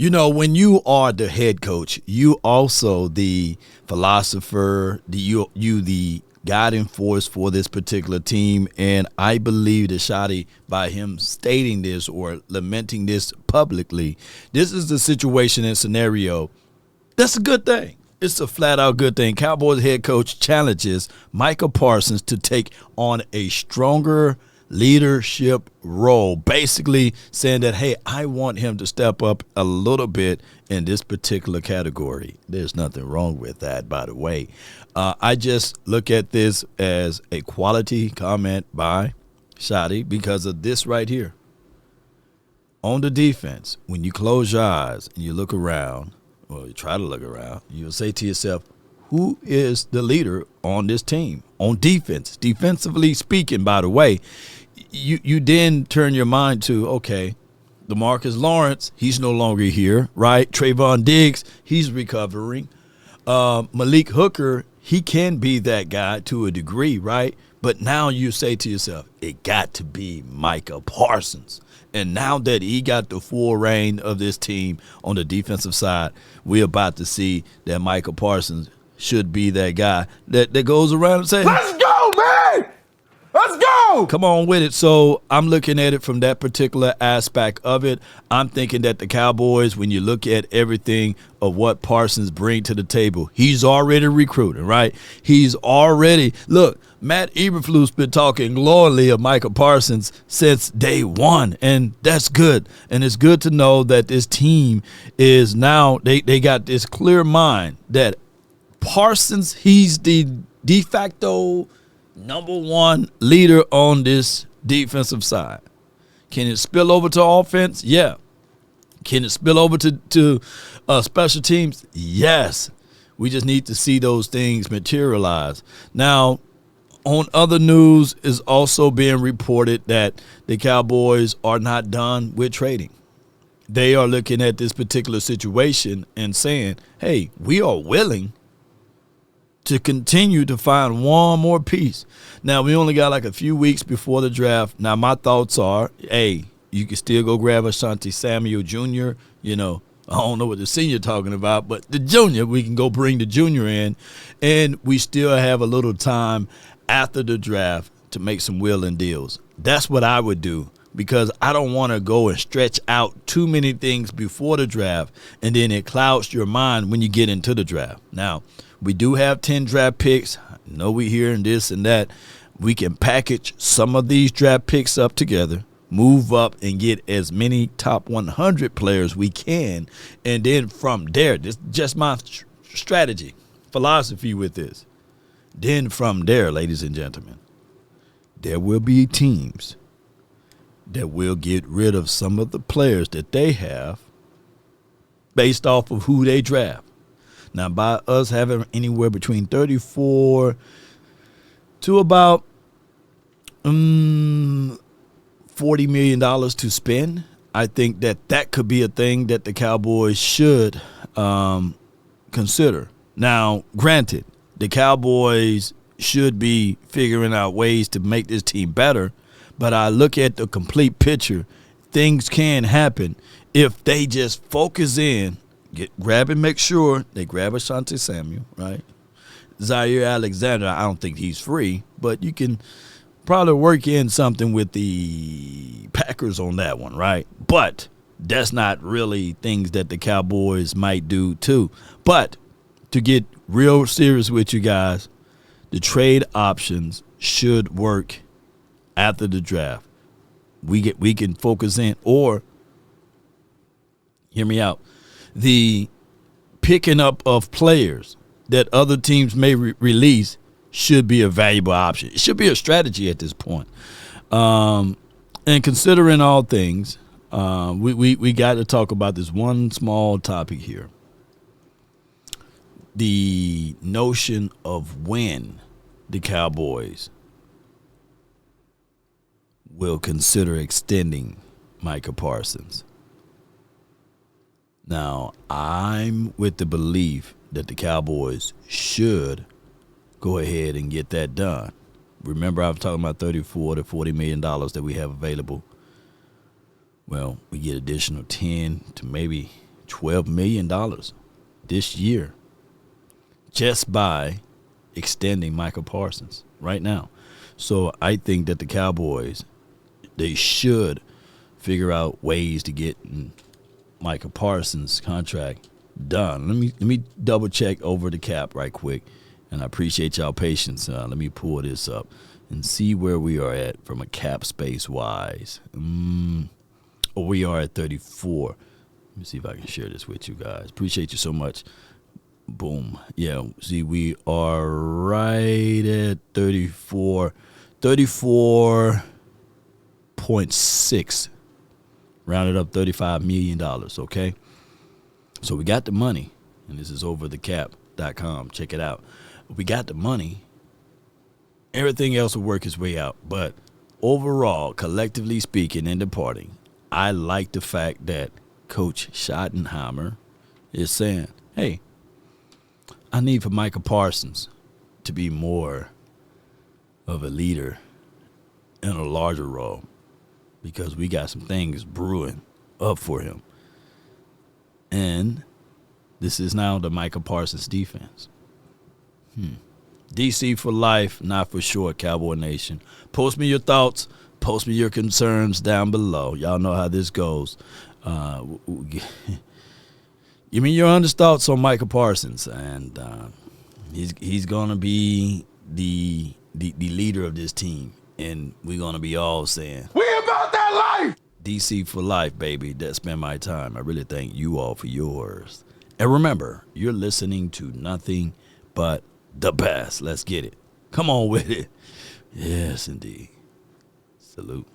When you are the head coach, you also the philosopher, the guiding force for this particular team. And I believe that Shadi, by him stating this or lamenting this publicly, this is the situation and scenario. That's a good thing. It's a flat-out good thing. Cowboys head coach challenges Micah Parsons to take on a stronger leadership role, basically saying that, hey, I want him to step up a little bit in this particular category. There's nothing wrong with that, by the way. I just look at this as a quality comment by Shadi because of this right here. On the defense, when you close your eyes and you look around, or you try to look around, you'll say to yourself, who is the leader on this team? On defense, defensively speaking, by the way, you then turn your mind to, okay, DeMarcus Lawrence, he's no longer here, right? Trayvon Diggs, he's recovering. Malik Hooker, he can be that guy to a degree, right? But now you say to yourself, it got to be Micah Parsons. And now that he got the full reign of this team on the defensive side, we're about to see that Micah Parsons should be that guy that goes around and says, let's go, man! Let's go! Come on with it. So I'm looking at it from that particular aspect of it. I'm thinking that the Cowboys, when you look at everything of what Parsons bring to the table, he's already recruiting, right? He's already – look, Matt Eberflus been talking glowingly of Micah Parsons since day one, and that's good. And it's good to know that this team is now – they got this clear mind that Parsons, he's the de facto – number one leader on this defensive side. Can it spill over to offense? Yeah. Can it spill over to special teams? Yes. We just need to see those things materialize. Now, on other news is also being reported that the Cowboys are not done with trading. They are looking at this particular situation and saying, hey, we are willing to continue to find one more piece. Now, we only got like a few weeks before the draft. Now, my thoughts are, hey, you can still go grab Ashanti Samuel Jr. I don't know what the senior talking about, but the junior, we can go bring the junior in, and we still have a little time after the draft to make some willing deals. That's what I would do, because I don't want to go and stretch out too many things before the draft, and then it clouds your mind when you get into the draft. Now, we do have 10 draft picks. I know we hearing this and that. We can package some of these draft picks up together, move up and get as many top 100 players we can, and then from there, this is just my strategy, philosophy with this. Then from there, ladies and gentlemen, there will be teams that will get rid of some of the players that they have based off of who they draft. Now, by us having anywhere between 34 to about $40 million to spend, I think that could be a thing that the Cowboys should consider. Now, granted, the Cowboys should be figuring out ways to make this team better, but I look at the complete picture. Things can happen if they just focus in. Grab and make sure they grab Ashanti Samuel, right? Zaire Alexander, I don't think he's free, but you can probably work in something with the Packers on that one, right? But that's not really things that the Cowboys might do too. But to get real serious with you guys, the trade options should work after the draft. We can focus in, or hear me out. The picking up of players that other teams may release should be a valuable option. It should be a strategy at this point. And considering all things, we got to talk about this one small topic here. The notion of when the Cowboys will consider extending Micah Parsons. Now, I'm with the belief that the Cowboys should go ahead and get that done. Remember, I was talking about $34 to $40 million that we have available. Well, we get additional 10 to maybe $12 million this year just by extending Micah Parsons right now. So I think that the Cowboys, they should figure out ways to get Micah Parsons' contract done. Let me double check over the cap right quick, and I appreciate y'all patience. Let me pull this up and see where we are at from a cap space wise. We are at 34. Let me see if I can share this with you guys. Appreciate you so much. Boom. Yeah, see, we are right at 34.6. Rounded up $35 million, okay? So we got the money, and this is overthecap.com. Check it out. We got the money. Everything else will work its way out. But overall, collectively speaking and departing, I like the fact that Coach Schottenheimer is saying, hey, I need for Micah Parsons to be more of a leader in a larger role because we got some things brewing up for him. And this is now the Micah Parsons defense. DC for life, not for sure, Cowboy Nation. Post me your thoughts. Post me your concerns down below. Y'all know how this goes. Give me your honest thoughts on Micah Parsons, and he's gonna be the leader of this team, and we're gonna be all saying, We about that life! DC for life, baby. That's been my time. I really thank you all for yours. And remember, you're listening to nothing but the best. Let's get it. Come on with it. Yes, indeed. Salute.